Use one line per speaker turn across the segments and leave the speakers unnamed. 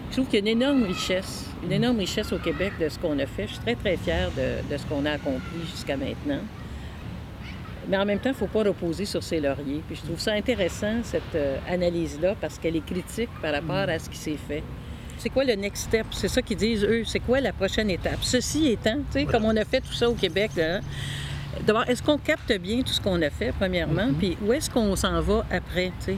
Je trouve qu'il y a une énorme richesse au Québec de ce qu'on a fait. Je suis très, très fière de ce qu'on a accompli jusqu'à maintenant. Mais en même temps, il ne faut pas reposer sur ses lauriers. Puis je trouve ça intéressant, cette analyse-là, parce qu'elle est critique par rapport à ce qui s'est fait. C'est quoi le next step? C'est ça qu'ils disent, eux. C'est quoi la prochaine étape? Ceci étant, tu sais, comme on a fait tout ça au Québec, là, d'abord, est-ce qu'on capte bien tout ce qu'on a fait, premièrement? Puis où est-ce qu'on s'en va après, tu sais?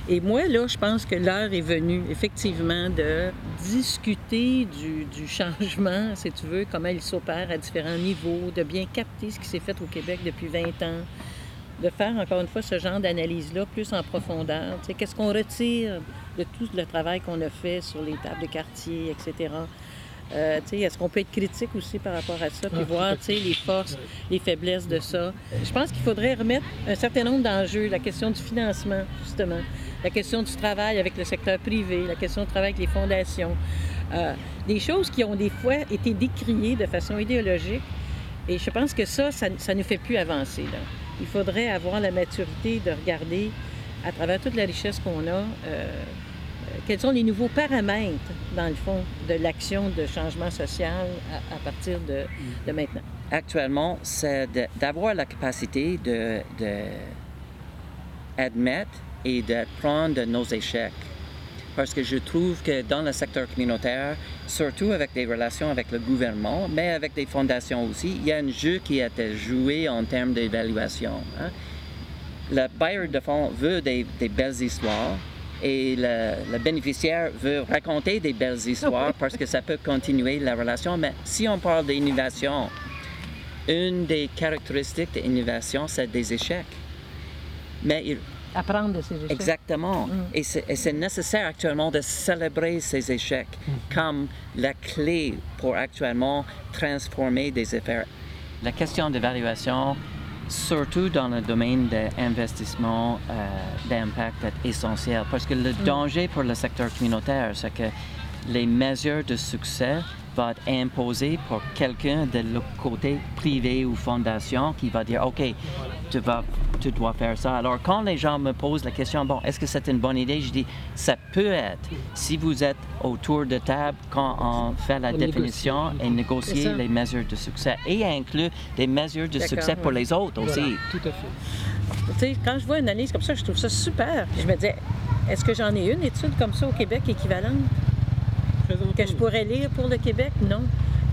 Et moi, là, je pense que l'heure est venue, effectivement, de discuter du changement, si tu veux, comment il s'opère à différents niveaux, de bien capter ce qui s'est fait au Québec depuis 20 ans, de faire, encore une fois, ce genre d'analyse-là plus en profondeur. Tu sais, qu'est-ce qu'on retire de tout le travail qu'on a fait sur les tables de quartier, etc. Est-ce qu'on peut être critique aussi par rapport à ça, puis voir les forces, les faiblesses de ça? Je pense qu'il faudrait remettre un certain nombre d'enjeux, la question du financement, justement, la question du travail avec le secteur privé, la question du travail avec les fondations, des choses qui ont des fois été décriées de façon idéologique, et je pense que ça ne fait plus avancer, là. Il faudrait avoir la maturité de regarder, à travers toute la richesse qu'on a, quels sont les nouveaux paramètres, dans le fond, de l'action de changement social à partir de maintenant?
Actuellement, c'est d'avoir la capacité d'admettre et de prendre nos échecs. Parce que je trouve que dans le secteur communautaire, surtout avec des relations avec le gouvernement, mais avec des fondations aussi, il y a un jeu qui a été joué en termes d'évaluation. Hein? Le bailleur de fonds veut des belles histoires, et le bénéficiaire veut raconter des belles histoires parce que ça peut continuer la relation. Mais si on parle d'innovation, une des caractéristiques de l'innovation, c'est des échecs. Mais
apprendre de ces échecs.
Exactement. Et c'est nécessaire actuellement de célébrer ces échecs comme la clé pour actuellement transformer des affaires. La question d'évaluation, surtout dans le domaine d'investissement d'impact, est essentielle parce que le danger pour le secteur communautaire, c'est que les mesures de succès vont être imposées pour quelqu'un de l'autre côté, privé ou fondation, qui va dire « OK, tu dois faire ça ». Alors, quand les gens me posent la question « Bon, est-ce que c'est une bonne idée? » Je dis « Ça peut être si vous êtes autour de table quand on fait la définition et négocier les mesures de succès et inclure des mesures de succès pour les autres aussi. »
Voilà, tout à fait.
Tu sais, quand je vois une analyse comme ça, je trouve ça super. Puis je me disais, est-ce que j'en ai une étude comme ça au Québec équivalente? Que je pourrais lire pour le Québec? Non.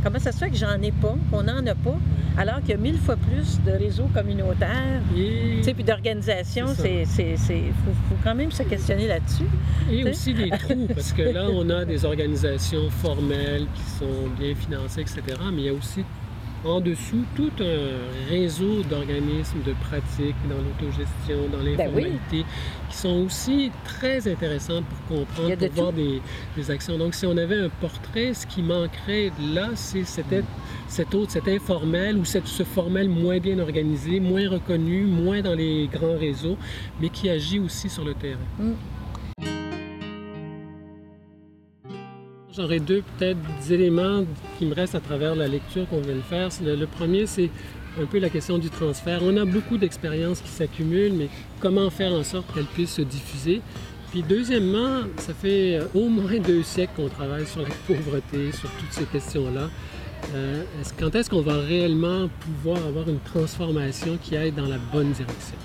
Comment ça se fait que j'en ai pas, qu'on n'en a pas, alors qu'il y a 1000 fois plus de réseaux communautaires, puis d'organisations? Faut quand même se questionner là-dessus.
Et aussi les trous, parce que là, on a des organisations formelles qui sont bien financées, etc., mais il y a aussi en dessous tout un réseau d'organismes de pratiques dans l'autogestion, dans l'informalité, qui sont aussi très intéressantes pour comprendre, pour voir des actions. Donc, si on avait un portrait, ce qui manquerait là, c'est cet informel ou ce formel moins bien organisé, moins reconnu, moins dans les grands réseaux, mais qui agit aussi sur le terrain. J'aurais peut-être des éléments qui me restent à travers la lecture qu'on vient de faire. Le premier, c'est un peu la question du transfert. On a beaucoup d'expériences qui s'accumulent, mais comment faire en sorte qu'elles puissent se diffuser? Puis deuxièmement, ça fait au moins 2 siècles qu'on travaille sur la pauvreté, sur toutes ces questions-là. Quand est-ce qu'on va réellement pouvoir avoir une transformation qui aille dans la bonne direction?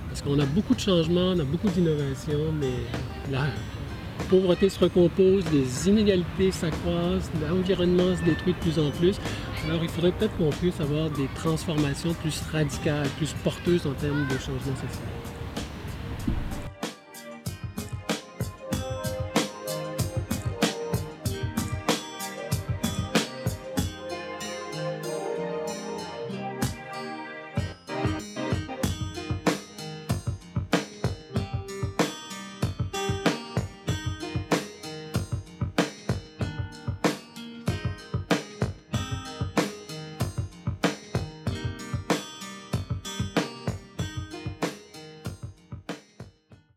Parce qu'on a beaucoup de changements, on a beaucoup d'innovations, mais là, la pauvreté se recompose, les inégalités s'accroissent, l'environnement se détruit de plus en plus. Alors, il faudrait peut-être qu'on puisse avoir des transformations plus radicales, plus porteuses en termes de changement social.